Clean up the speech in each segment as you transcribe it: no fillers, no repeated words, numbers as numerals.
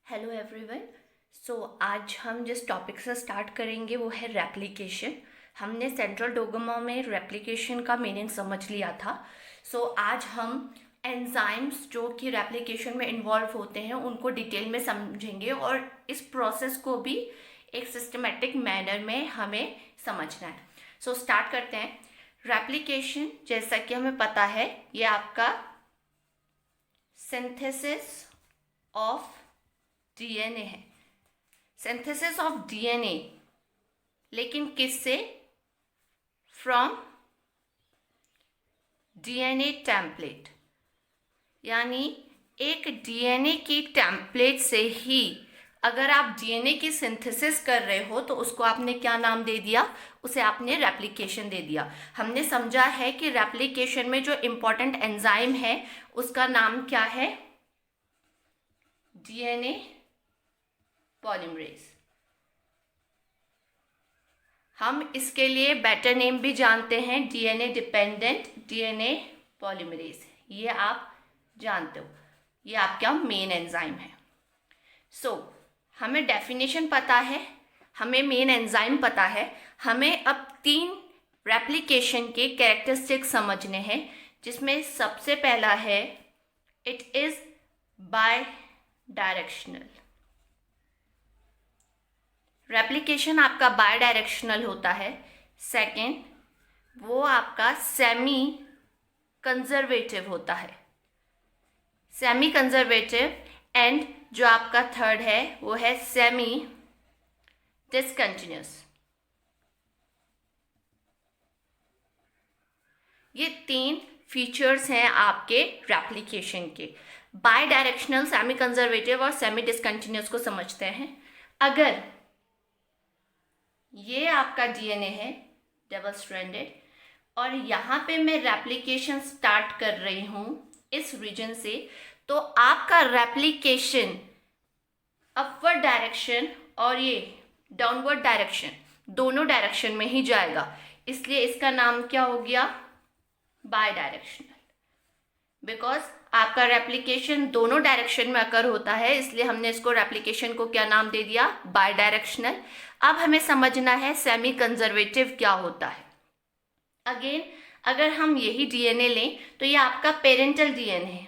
Hello everyone. आज हम जिस टॉपिक से स्टार्ट करेंगे वो है रेप्लिकेशन। हमने सेंट्रल डोग्मा में रेप्लिकेशन का मीनिंग समझ लिया था। आज हम एंजाइम्स जो कि रेप्लिकेशन में इन्वॉल्व होते हैं उनको डिटेल में समझेंगे और इस प्रोसेस को भी एक सिस्टमेटिक मैनर में हमें समझना है। स्टार्ट करते हैं। रेप्लिकेशन जैसा कि हमें पता है ये आपका सिंथेसिस ऑफ डीएनए है। सिंथेसिस ऑफ डीएनए, लेकिन किससे? फ्रॉम डीएनए टेम्पलेट, यानी एक डीएनए की टेम्पलेट से ही अगर आप डीएनए की सिंथेसिस कर रहे हो तो उसको आपने क्या नाम दे दिया? उसे आपने रेप्लिकेशन दे दिया। हमने समझा है कि रेप्लिकेशन में जो इम्पोर्टेंट एंजाइम है उसका नाम क्या है? DNA polymerase. हम इसके लिए बेटर नेम भी जानते हैं, डीएनए डिपेंडेंट डीएनए पॉलीमरेज। ये आप जानते हो, ये आपका मेन एंजाइम है। हमें डेफिनेशन पता है, हमें मेन एंजाइम पता है, हमें अब 3 रेप्लिकेशन के कैरेक्टरिस्टिक्स समझने हैं, जिसमें सबसे पहला है it is by directional. Replication आपका बाय डायरेक्शनल होता है। सेकेंड, वो आपका सेमी कंजर्वेटिव होता है, सेमी कंजर्वेटिव। एंड जो आपका थर्ड है वो है सेमी डिसकंटिन्यूस। ये 3 फीचर्स हैं आपके रेप्लिकेशन के। बाय डायरेक्शनल, सेमी कंजर्वेटिव और सेमी डिसकंटिन्यूस को समझते हैं। अगर ये आपका डीएनए है डबल स्ट्रैंडेड और यहाँ पे मैं रेप्लिकेशन स्टार्ट कर रही हूँ इस रीजन से, तो आपका रेप्लिकेशन अपवर्ड डायरेक्शन और ये डाउनवर्ड डायरेक्शन, दोनों डायरेक्शन में ही जाएगा। इसलिए इसका नाम क्या हो गया? Bidirectional. बिकॉज आपका रेप्लिकेशन दोनों डायरेक्शन में अकर होता है, इसलिए हमने इसको रेप्लिकेशन को क्या नाम दे दिया? Bidirectional. अब हमें समझना है सेमी कंजर्वेटिव क्या होता है। अगेन, अगर हम यही डीएनए लें तो ये आपका पेरेंटल डीएनए है।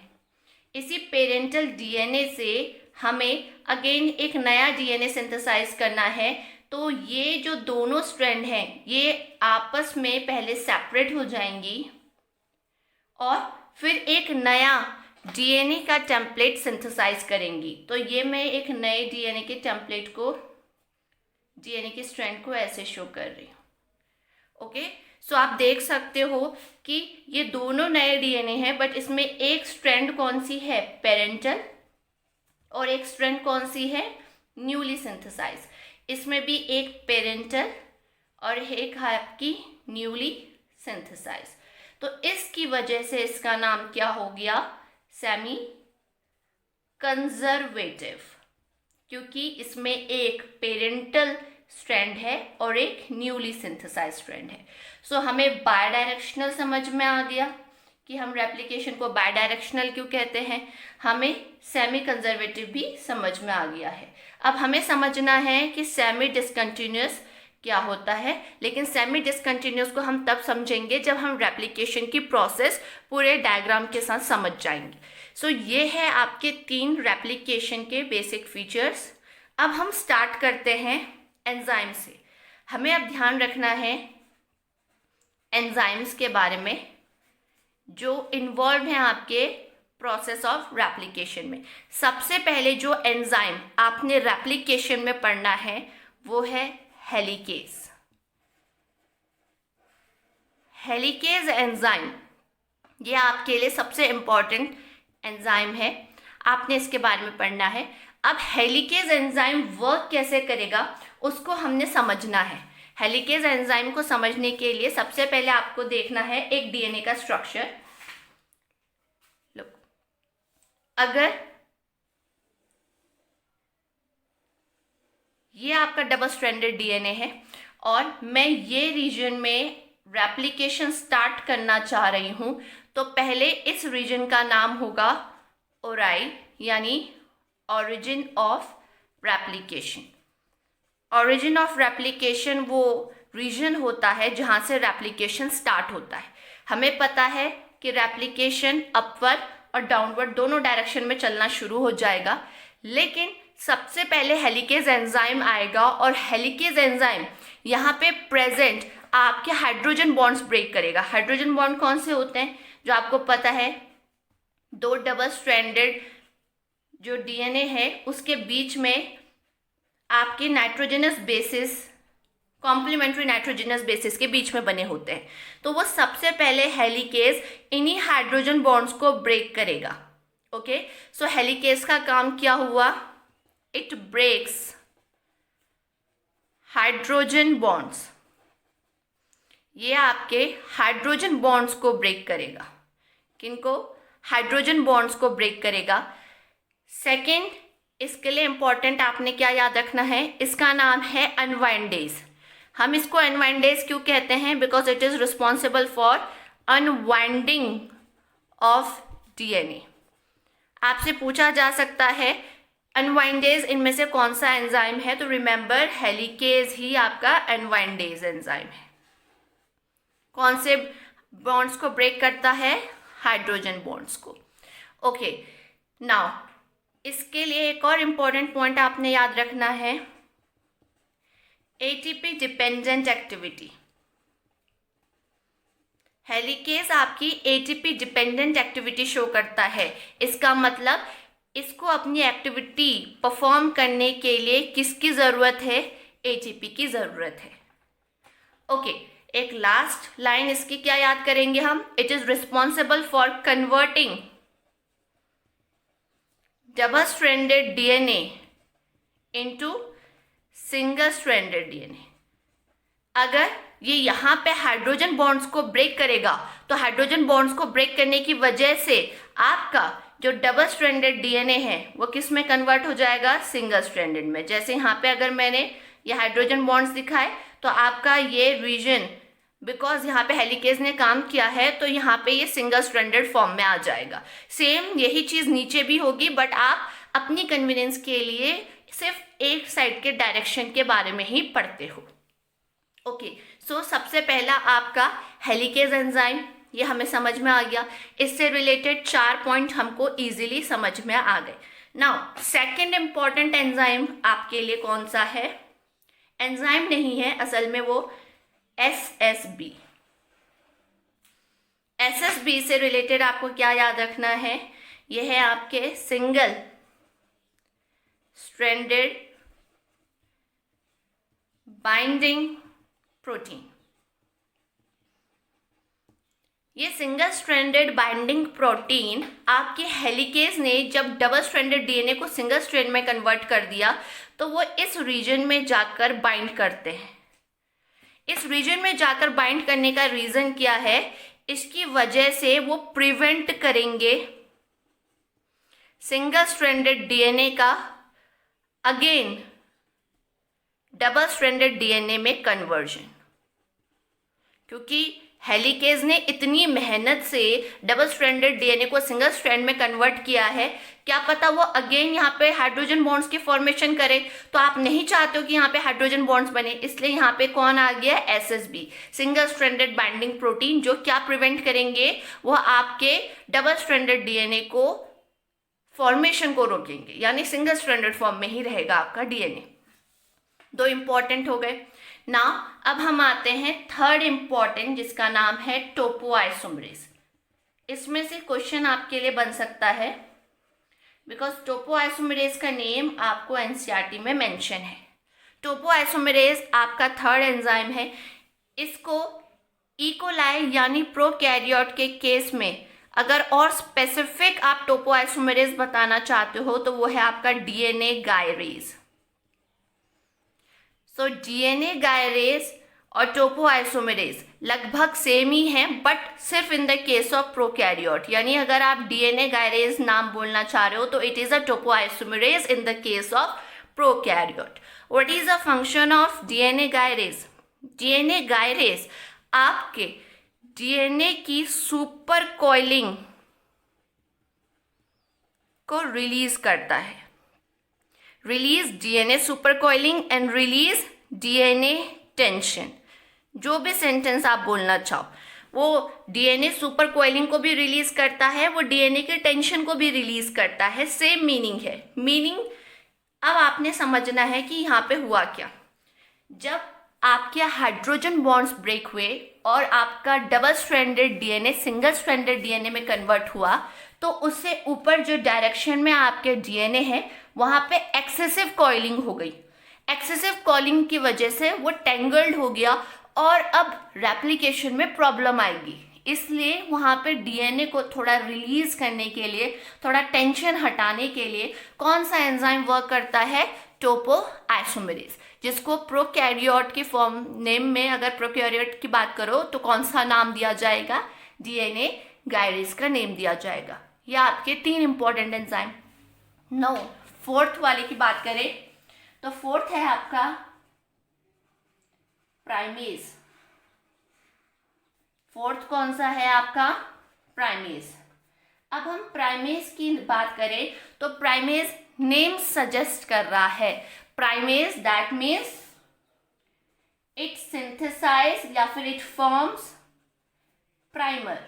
इसी पेरेंटल डीएनए से हमें अगेन एक नया डीएनए सिंथेसाइज करना है। तो ये जो दोनों स्ट्रैंड हैं ये आपस में पहले सेपरेट हो जाएंगी और फिर एक नया डीएनए का टेम्पलेट सिंथेसाइज करेंगी। तो ये मैं एक नए डीएनए के टेम्पलेट को, डीएनए के स्ट्रैंड को ऐसे शो कर रही हूँ। ओके, आप देख सकते हो कि ये दोनों नए डीएनए हैं, बट इसमें एक स्ट्रैंड कौन सी है? पेरेंटल, और एक स्ट्रैंड कौन सी है? Newly synthesise. इसमें भी एक पेरेंटल और एक है आपकी न्यूली सिंथेसाइज। तो इसकी वजह से इसका नाम क्या हो गया? सेमी कंजर्वेटिव, क्योंकि इसमें एक पेरेंटल स्ट्रैंड है और एक न्यूली सिंथेसाइज स्ट्रैंड है। हमें बाय डायरेक्शनल समझ में आ गया कि हम रेप्लिकेशन को बाय डायरेक्शनल क्यों कहते हैं। हमें सेमी कंजर्वेटिव भी समझ में आ गया है। अब हमें समझना है कि सेमी डिसकंटिन्यूस क्या होता है, लेकिन सेमी डिसकंटिन्यूस को हम तब समझेंगे जब हम रेप्लिकेशन की प्रोसेस पूरे डायग्राम के साथ समझ जाएंगे। ये है आपके 3 रेप्लिकेशन के बेसिक फीचर्स। अब हम स्टार्ट करते हैं एंजाइम से। हमें अब ध्यान रखना है एंजाइम्स के बारे में जो इन्वॉल्व हैं आपके प्रोसेस ऑफ रेप्लिकेशन में। सबसे पहले जो एंजाइम आपने रेप्लिकेशन में पढ़ना है वो है हेलिकेज। हेलिकेज एंजाइम ये आपके लिए सबसे इम्पॉर्टेंट एंजाइम है, आपने इसके बारे में पढ़ना है। अब हेलिकेज एंजाइम वर्क कैसे करेगा उसको हमने समझना है। हेलिकेज एंजाइम को समझने के लिए सबसे पहले आपको देखना है एक डीएनए का स्ट्रक्चर। लुक, अगर ये आपका डबल स्ट्रैंडेड डीएनए है और मैं ये रीजन में रेप्लिकेशन स्टार्ट करना चाह रही हूँ, तो पहले इस रीजन का नाम होगा ओराई, यानी origin of replication. origin of replication वो रीजन होता है जहाँ से रेप्लिकेशन स्टार्ट होता है. हमें पता है कि रेप्लिकेशन अपवर्ड और डाउनवर्ड दोनों डायरेक्शन में चलना शुरू हो जाएगा, लेकिन सबसे पहले हेलिकेज एंजाइम आएगा और हेलिकेज एंजाइम यहाँ पे प्रेजेंट आपके हाइड्रोजन बॉन्ड्स ब्रेक करेगा. हाइड्रोजन बॉन्ड कौन से होते हैं जो आपको पता है? दो डबल स्ट्रैंडेड जो डीएनए है उसके बीच में आपके nitrogenous bases, complementary nitrogenous bases के बीच में बने होते हैं. तो वो सबसे पहले हेलिकेज इन्हीं हाइड्रोजन बॉन्ड्स को ब्रेक करेगा. ओके, सो हेलिकेज का काम क्या हुआ? It breaks hydrogen bonds. ये आपके हाइड्रोजन बॉन्ड्स को ब्रेक करेगा. किनको? हाइड्रोजन बॉन्ड्स को ब्रेक करेगा. सेकेंड, इसके लिए इंपॉर्टेंट आपने क्या याद रखना है? इसका नाम है अनवाइंडेज. हम इसको अनवाइंडेज क्यों कहते हैं? Because it is responsible for unwinding of DNA. आपसे पूछा जा सकता है अनवाइंडेज इनमें से कौन सा एंजाइम है, तो रिमेंबर हेलिकेज ही आपका अनवाइंडेज एंजाइम है. कौन से बॉन्ड्स को ब्रेक करता है? हाइड्रोजन बॉन्ड्स को. ओके, नाउ इसके लिए एक और इम्पॉर्टेंट पॉइंट आपने याद रखना है, एटीपी डिपेंडेंट एक्टिविटी. हेलिकेज आपकी एटीपी डिपेंडेंट एक्टिविटी शो करता है. इसका मतलब इसको अपनी एक्टिविटी परफॉर्म करने के लिए किसकी ज़रूरत है? एटीपी की ज़रूरत है. ओके, एक लास्ट लाइन इसकी क्या याद करेंगे हम? It is responsible for converting double stranded DNA into single stranded DNA. अगर ये यहाँ पे हाइड्रोजन बॉन्ड्स को ब्रेक करेगा तो हाइड्रोजन बॉन्ड्स को ब्रेक करने की वजह से आपका जो डबल स्ट्रैंडेड डीएनए है वो किस में कन्वर्ट हो जाएगा? सिंगल स्ट्रैंडेड में. जैसे यहाँ पे अगर मैंने ये हाइड्रोजन बॉन्ड्स दिखाए तो आपका ये रीजन, बिकॉज यहाँ पे हेलिकेज ने काम किया है तो यहाँ पे ये सिंगल स्ट्रैंडेड फॉर्म में आ जाएगा. सेम यही चीज़ नीचे भी होगी, बट आप अपनी कन्वीनियंस के लिए सिर्फ एक साइड के डायरेक्शन के बारे में ही पढ़ते हो. ओके, सो सबसे पहला आपका हेलिकेज एंजाइम, ये हमें समझ में आ गया. इससे रिलेटेड 4 पॉइंट हमको इजीली समझ में आ गए. नाउ सेकंड इम्पॉर्टेंट एंजाइम आपके लिए कौन सा है? एंजाइम नहीं है असल में, वो एसएसबी. एसएसबी से रिलेटेड आपको क्या याद रखना है? यह है आपके सिंगल स्ट्रैंडेड बाइंडिंग प्रोटीन. ये सिंगल स्ट्रैंडेड बाइंडिंग प्रोटीन आपके हेलिकेज ने जब डबल स्ट्रैंडेड डीएनए को सिंगल स्ट्रैंड में कन्वर्ट कर दिया तो वो इस रीजन में जाकर बाइंड करते हैं. इस रीजन में जाकर बाइंड करने का रीज़न क्या है? इसकी वजह से वो प्रिवेंट करेंगे सिंगल स्ट्रैंडेड डीएनए का अगेन डबल स्ट्रैंडेड डीएनए में कन्वर्जन. क्योंकि हेलिकेज ने इतनी मेहनत से डबल स्ट्रैंडेड डीएनए को सिंगल स्ट्रैंड में कन्वर्ट किया है, क्या पता वो अगेन यहाँ पे हाइड्रोजन बॉन्ड्स की फॉर्मेशन करे. तो आप नहीं चाहते हो कि यहाँ पे हाइड्रोजन बॉन्ड्स बने, इसलिए यहाँ पे कौन आ गया? SSB, single stranded binding protein, जो क्या प्रिवेंट करेंगे? वो आपके डबल स्ट्रैंडेड डीएनए को फॉर्मेशन को रोकेंगे, यानी सिंगल स्ट्रैंडेड फॉर्म में ही रहेगा आपका डीएनए. 2 इंपॉर्टेंट हो गए. नाउ अब हम आते हैं थर्ड इंपॉर्टेंट, जिसका नाम है टोपोआइसोमरेज. इसमें से क्वेश्चन आपके लिए बन सकता है बिकॉज टोपोआइसोमरेज का नेम आपको एनसीईआरटी में मेंशन है. टोपोआइसोमरेज आपका थर्ड एंजाइम है. इसको इकोलाई यानी प्रोकैरियोट के केस में अगर और स्पेसिफिक आप टोपोआइसोमरेज बताना चाहते हो तो वो है आपका DNA gyrase. So DNA gyrase और टोपोआइसोमरेज लगभग सेम ही हैं, बट सिर्फ in the case of prokaryote. यानी अगर आप डीएनए गायरेज नाम बोलना चाह रहे हो तो it is a topoisomerase in the case of prokaryote. What is the function of DNA gyrase? DNA gyrase आपके डीएनए की सुपर कॉइलिंग को रिलीज करता है. Release DNA super coiling and release DNA tension. जो भी सेंटेंस आप बोलना चाहो, वो डीएनए सुपर कॉइलिंग को भी रिलीज करता है, वो डीएनए के टेंशन को भी रिलीज करता है। सेम मीनिंग है। मीनिंग अब आपने समझना है कि यहाँ पे हुआ क्या। जब आपके हाइड्रोजन बॉन्ड्स ब्रेक हुए और आपका double stranded DNA single stranded DNA में कन्वर्ट हुआ, तो उससे ऊपर जो डायरेक्शन में आपके डीएनए है वहाँ पे एक्सेसिव कॉइलिंग हो गई। एक्सेसिव कॉइलिंग की वजह से वो टेंगल्ड हो गया और अब रेप्लिकेशन में प्रॉब्लम आएगी। इसलिए वहाँ पे डीएनए को थोड़ा रिलीज करने के लिए, थोड़ा टेंशन हटाने के लिए कौन सा एंजाइम वर्क करता है? टोपोआइसोमेरेज, जिसको प्रोकैरियोट की फॉर्म नेम में अगर प्रोकैरियोट की बात करो तो कौन सा नाम दिया जाएगा? डीएनए गायरेज का नेम दिया जाएगा। ये आपके 3 इंपॉर्टेंट एंजाइम। नो, फोर्थ वाले की बात करें तो फोर्थ है आपका प्राइमेज। फोर्थ कौन सा है आपका? प्राइमेज। अब हम प्राइमेज की बात करें तो प्राइमेज नेम सजेस्ट कर रहा है। Primase that means it synthesise या फिर इट फॉर्म्स प्राइमर।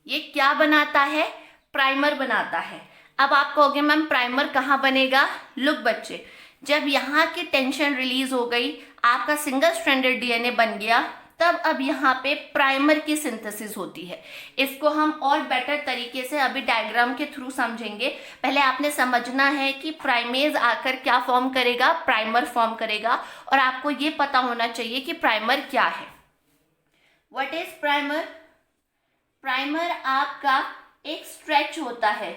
ये क्या बनाता है? प्राइमर बनाता है। अब आप कहोगे मैम प्राइमर कहाँ बनेगा? लुक बच्चे, जब यहाँ की टेंशन रिलीज हो गई, आपका सिंगल स्ट्रैंडेड डीएनए बन गया, तब अब यहाँ पे प्राइमर की सिंथेसिस होती है। इसको हम और बेटर तरीके से अभी डायग्राम के थ्रू समझेंगे। पहले आपने समझना है कि प्राइमेज आकर क्या फॉर्म करेगा? प्राइमर फॉर्म करेगा। और आपको ये पता होना चाहिए कि प्राइमर क्या है। What is primer? प्राइमर आपका एक स्ट्रेच होता है।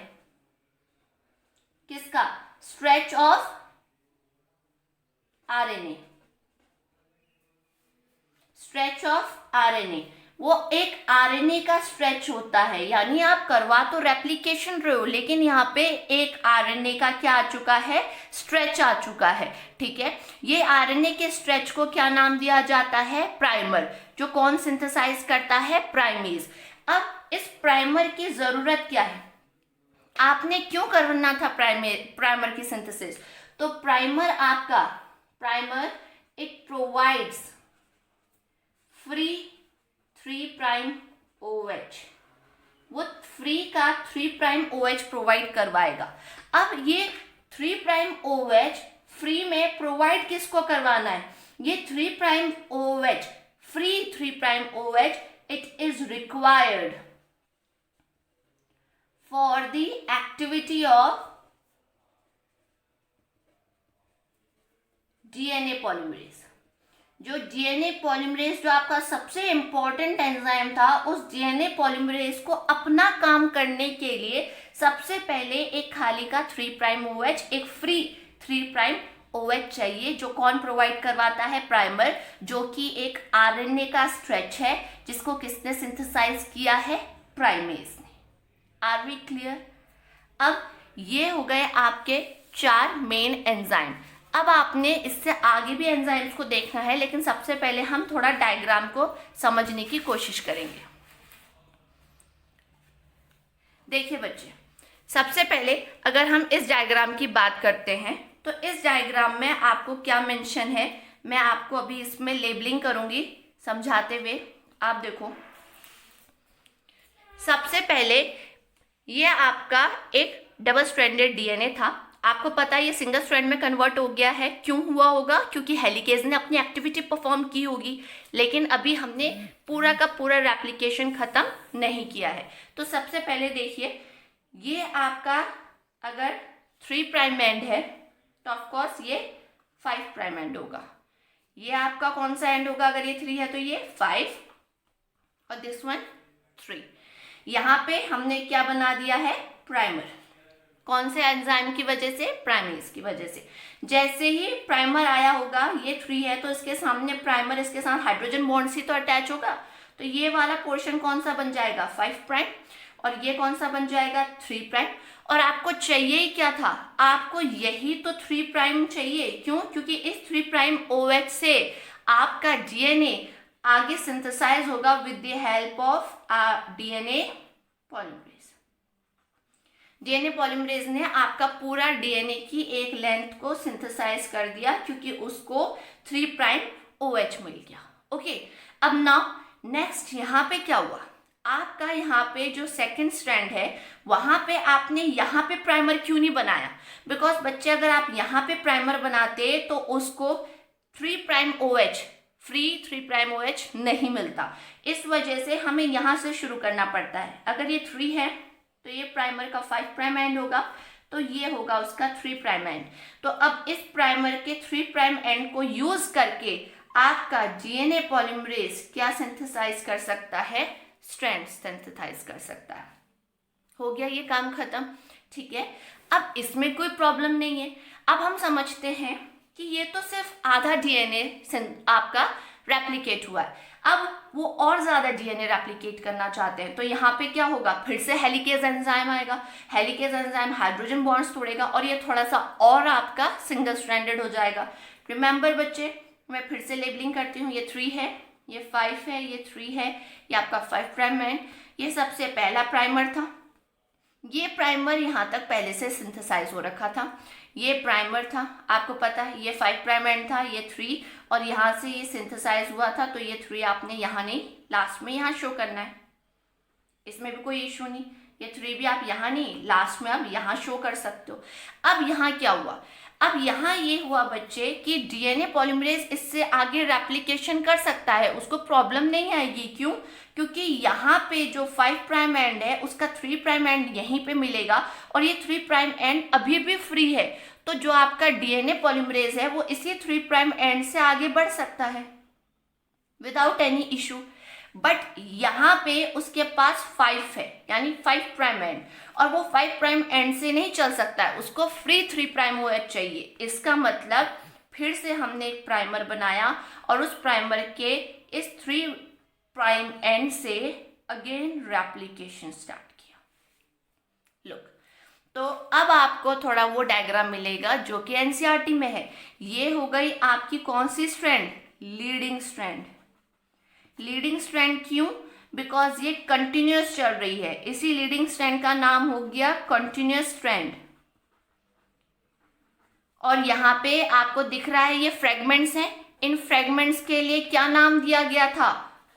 किसका? Stretch of RNA. Stretch of RNA, वो एक आरएनए का स्ट्रेच होता है। यानी आप करवा तो रेप्लिकेशन रहे हो, लेकिन यहाँ पे एक आरएनए का क्या आ चुका है? स्ट्रेच आ चुका है। ठीक है, ये आरएनए के स्ट्रेच को क्या नाम दिया जाता है? प्राइमर। जो कौन सिंथेसाइज करता है? प्राइमेज। अब इस प्राइमर की जरूरत क्या है? आपने क्यों करना था प्राइमर की सिंथेसिस? तो प्राइमर आपका, primer it provides free 3' OH। वो फ्री का 3' OH प्रोवाइड करवाएगा। अब ये 3' OH फ्री में प्रोवाइड किसको करवाना है? ये 3' OH, free 3' OH, it is required for the activity of DNA polymerase। जो डीएनए पॉलीमरेज जो आपका सबसे इंपॉर्टेंट एंजाइम था, उस डीएनए पॉलीमरेज को अपना काम करने के लिए सबसे पहले एक खाली का 3' OH, एक फ्री 3' OH चाहिए। जो कौन प्रोवाइड करवाता है? प्राइमर, जो कि एक आरएनए का स्ट्रेच है, जिसको किसने सिंथेसाइज किया है? प्राइमेज ने। Are we clear? अब ये हो गए आपके 4 मेन एंजाइम। अब आपने इससे आगे भी एंजाइम्स को देखना है, लेकिन सबसे पहले हम थोड़ा डायग्राम को समझने की कोशिश करेंगे। देखिए बच्चे, सबसे पहले अगर हम इस डायग्राम की बात करते हैं तो इस डायग्राम में आपको क्या मेंशन है, मैं आपको अभी इसमें लेबलिंग करूंगी समझाते हुए। आप देखो, सबसे पहले ये आपका एक डबल स्ट्रैंडेड डीएनए था। आपको पता है ये सिंगल स्ट्रैंड में कन्वर्ट हो गया है। क्यों हुआ होगा? क्योंकि हेलिकेज ने अपनी एक्टिविटी परफॉर्म की होगी, लेकिन अभी हमने पूरा का पूरा रेप्लिकेशन खत्म नहीं किया है। तो सबसे पहले देखिए, ये आपका अगर 3' एंड है तो ऑफकोर्स ये 5' एंड होगा। ये आपका कौन सा एंड होगा? अगर ये 3 है तो ये 5 और दिस वन 3। यहाँ पे हमने क्या बना दिया है? प्राइमर। कौन से एंजाइम की वजह से? प्राइमेज की वजह से। जैसे ही प्राइमर आया होगा, ये 3 है तो इसके सामने प्राइमर, इसके साथ हाइड्रोजन बॉन्ड ही तो अटैच होगा, तो ये वाला पोर्शन कौन सा बन जाएगा? 5', और ये कौन सा बन जाएगा? 3'। और आपको चाहिए ही क्या था? आपको यही तो 3' चाहिए। क्यों? क्योंकि इस 3' OH से आपका डीएनए आगे सिंथेसाइज होगा with the help of DNA polymerase. DNA polymerase ने आपका पूरा डीएनए की एक लेंथ को सिंथेसाइज कर दिया क्योंकि उसको 3 प्राइम OH मिल गया। ओके, अब नाउ नेक्स्ट यहाँ पे क्या हुआ, आपका यहाँ पे जो सेकंड स्ट्रैंड है वहां पे आपने यहाँ पे प्राइमर क्यों नहीं बनाया? बिकॉज बच्चे अगर आप यहाँ पे प्राइमर बनाते तो उसको 3 prime OH free 3 prime OH नहीं मिलता, इस वजह से हमें यहाँ से शुरू करना पड़ता है। अगर ये 3 है तो ये प्राइमर का 5 प्राइम एंड होगा, तो ये होगा उसका 3 प्राइम एंड। तो अब इस प्राइमर के 3 प्राइम एंड को यूज करके आपका डीएनए पॉलीमरेज क्या सिंथेसाइज कर सकता है? स्ट्रैंड सिंथेसाइज कर सकता है। हो गया ये काम खत्म, ठीक है। अब इसमें कोई प्रॉब्लम नहीं है। अब हम समझते हैं कि ये तो सिर्फ आधा डीएनए आपका रेप्लिकेट हुआ है, अब वो और ज्यादा डीएनए रेप्लिकेट करना चाहते हैं, तो यहाँ पे क्या होगा, फिर से हेलिकेज एंजाइम आएगा। हेलिकेज एंजाइम हाइड्रोजन बॉन्ड्स तोड़ेगा और ये थोड़ा सा और आपका सिंगल स्ट्रैंडेड हो जाएगा। रिमेंबर बच्चे, मैं फिर से लेबलिंग करती हूँ, ये 3 है, ये 5 है, ये 3 है, ये आपका 5 प्राइम एंड, ये सबसे पहला प्राइमर था। ये प्राइमर यहाँ तक पहले से सिंथेसाइज हो रखा था, ये प्राइमर था, आपको पता है ये 5 प्राइम एंड था, ये 3, और यहाँ से ये सिंथेसाइज हुआ था, तो ये 3 आपने यहाँ नहीं, लास्ट में यहाँ शो करना है, इसमें भी कोई इशू नहीं। ये 3 भी आप यहाँ नहीं, लास्ट में आप यहाँ शो कर सकते हो। अब यहाँ क्या हुआ, अब यहाँ ये हुआ बच्चे कि डीएनए पॉलीमरेज इससे आगे रेप्लिकेशन कर सकता है, उसको प्रॉब्लम नहीं आएगी। क्यों? क्योंकि यहाँ पे जो 5 प्राइम एंड है उसका 3 प्राइम एंड यहीं पे मिलेगा और ये 3 प्राइम एंड अभी भी फ्री है, तो जो आपका डीएनए पॉलीमरेज है वो इसी 3 प्राइम एंड से आगे बढ़ सकता है विदाउट एनी इशू। बट यहाँ पे उसके पास 5 है, यानी 5 प्राइम एंड, और वो 5 प्राइम एंड से नहीं चल सकता है, उसको फ्री 3 प्राइम OH चाहिए। इसका मतलब फिर से हमने एक प्राइमर बनाया और उस प्राइमर के इस 3 प्राइम एंड से अगेन रेप्लिकेशन स्टार्ट किया। लुक, तो अब आपको थोड़ा वो डायग्राम मिलेगा जो कि एनसीईआरटी में है। ये हो गई आपकी कौन सी strand? Leading strand. Leading strand क्यों? बिकॉज ये कंटिन्यूअस चल रही है, इसी लीडिंग स्ट्रैंड का नाम हो गया कंटिन्यूअस स्ट्रैंड। और यहाँ पे आपको दिख रहा है ये फ्रेगमेंट्स हैं, इन फ्रेगमेंट्स के लिए क्या नाम दिया गया था?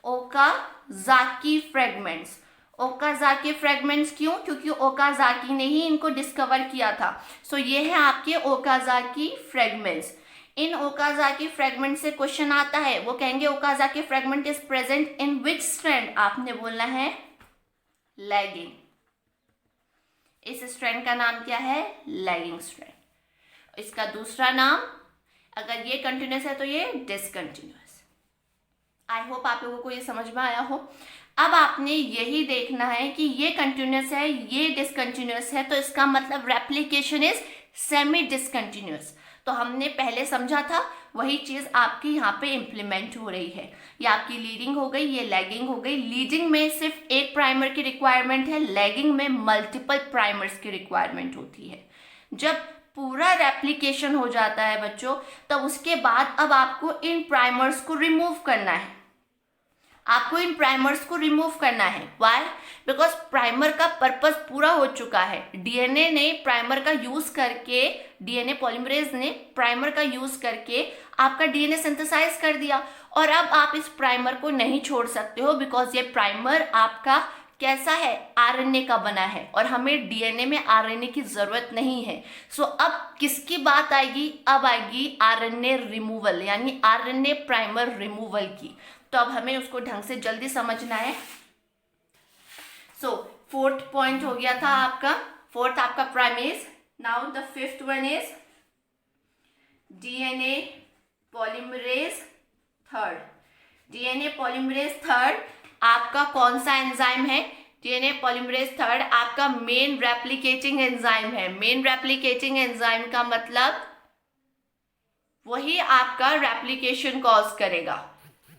Okazaki fragments. ओकाजाकी फ्रेगमेंट्स क्यों? क्योंकि ओकाजाकी ने ही इनको डिस्कवर किया था। सो ये है आपके ओकाजाकी फ्रेगमेंट्स। इन ओकाजाकी फ्रेगमेंट से क्वेश्चन आता है, वो कहेंगे Okazaki fragment is present in which strand? आपने बोलना है लैगिंग। इस स्ट्रैंड का नाम क्या है? Lagging strand. इसका दूसरा नाम, अगर ये कंटिन्यूअस है तो ये डिसकंटिन्यूअस। आई होप आप लोगों को ये समझ में आया हो। अब आपने यही देखना है कि ये कंटिन्यूअस है, ये डिसकंटिन्यूअस है, तो इसका मतलब रेप्लिकेशन इज सेमी डिसकंटिन्यूअस। तो हमने पहले समझा था वही चीज आपकी यहाँ पे इम्प्लीमेंट हो रही है। ये आपकी लीडिंग हो गई, ये लैगिंग हो गई। लीडिंग में सिर्फ एक प्राइमर की रिक्वायरमेंट है, लैगिंग में मल्टीपल प्राइमर्स की रिक्वायरमेंट होती है। जब पूरा रेप्लिकेशन हो जाता है बच्चों, तब उसके बाद अब आपको इन प्राइमर्स को रिमूव करना है। आपको इन प्राइमर्स को रिमूव करना है। व्हाई? बिकॉज प्राइमर का पर्पस पूरा हो चुका है। डीएनए ने प्राइमर का यूज करके, डीएनए पॉलीमरेज ने प्राइमर का यूज करके आपका डीएनए सिंथेसाइज कर दिया, और अब आप इस प्राइमर को नहीं छोड़ सकते हो, बिकॉज ये प्राइमर आपका कैसा है? आरएनए का बना है, और हमें डीएनए में आरएनए की जरूरत नहीं है। सो अब किसकी बात आएगी? अब आएगी आरएनए रिमूवल, यानी आरएनए प्राइमर रिमूवल की। तो अब हमें उसको ढंग से जल्दी समझना है। सो 4th पॉइंट हो गया था आपका, 4th आपका primase. Now the 5th one is DNA polymerase 3rd। DNA polymerase 3rd आपका कौन सा एंजाइम है? डीएनए पॉलीमरेज 3rd आपका मेन रेप्लिकेटिंग एंजाइम है। मेन रेप्लिकेटिंग एंजाइम का मतलब वही आपका रेप्लिकेशन कॉज करेगा।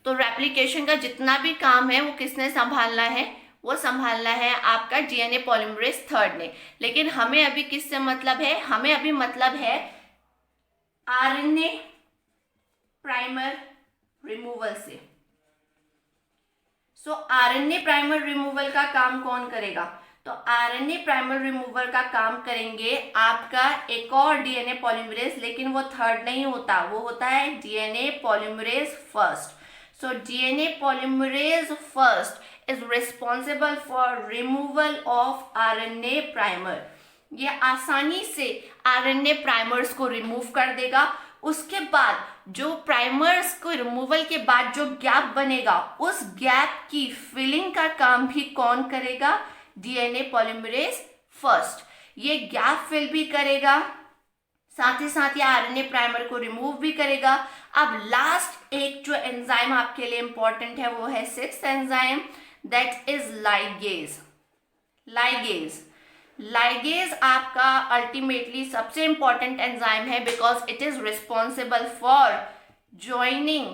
तो रेप्लिकेशन का जितना भी काम है वो किसने संभालना है? वो संभालना है आपका डीएनए पॉलीमरेज 3rd ने। लेकिन हमें अभी किससे मतलब है? हमें अभी मतलब है आरएनए प्राइमर रिमूवल से। सो आरएनए प्राइमर रिमूवल का काम कौन करेगा? तो आरएनए प्राइमर रिमूवर का काम करेंगे आपका एक और डीएनए पॉलीमरेज, लेकिन वो थर्ड नहीं होता, वो होता है DNA polymerase first. So DNA polymerase first is responsible for removal of RNA primer. ये आसानी से आरएनए प्राइमर्स को रिमूव कर देगा. उसके बाद जो प्राइमर्स को रिमूवल के बाद जो गैप बनेगा, उस गैप की फिलिंग का काम भी कौन करेगा? DNA polymerase first. ये गैप फिल भी करेगा, साथ ही साथ ये आरएनए प्राइमर को रिमूव भी करेगा. अब लास्ट एक जो एंजाइम आपके लिए इंपॉर्टेंट है वो है sixth enzyme, that is ligase. Ligase आपका अल्टीमेटली सबसे इंपॉर्टेंट एंजाइम है because it is responsible for joining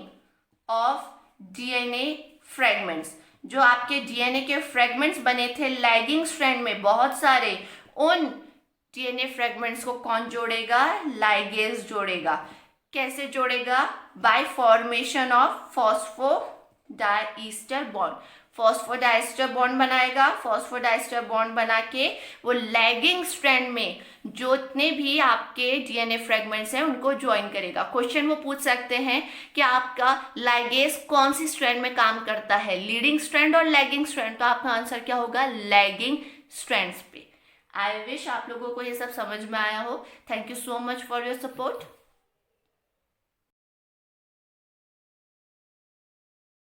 of DNA fragments. जो आपके डीएनए के फ्रेगमेंट्स बने थे लैगिंग स्ट्रैंड में बहुत सारे, उन डीएनए फ्रेगमेंट्स को कौन जोड़ेगा? लाइगेज जोड़ेगा. कैसे जोड़ेगा? Bye formation of phosphodiester bond. Phosphodiester bond बनाएगा. फॉस्फोडाइस्टर बॉन्ड बना के वो लैगिंग स्ट्रैंड में जितने भी आपके डीएनए फ्रेगमेंट्स हैं उनको ज्वाइन करेगा. क्वेश्चन वो पूछ सकते हैं कि आपका लाइगेज कौन सी स्ट्रैंड में काम करता है, लीडिंग स्ट्रैंड और लैगिंग स्ट्रैंड? तो आपका आंसर क्या होगा? लैगिंग स्ट्रैंड्स पे. आई विश आप लोगों को ये सब समझ में आया हो. Thank you so much for your support.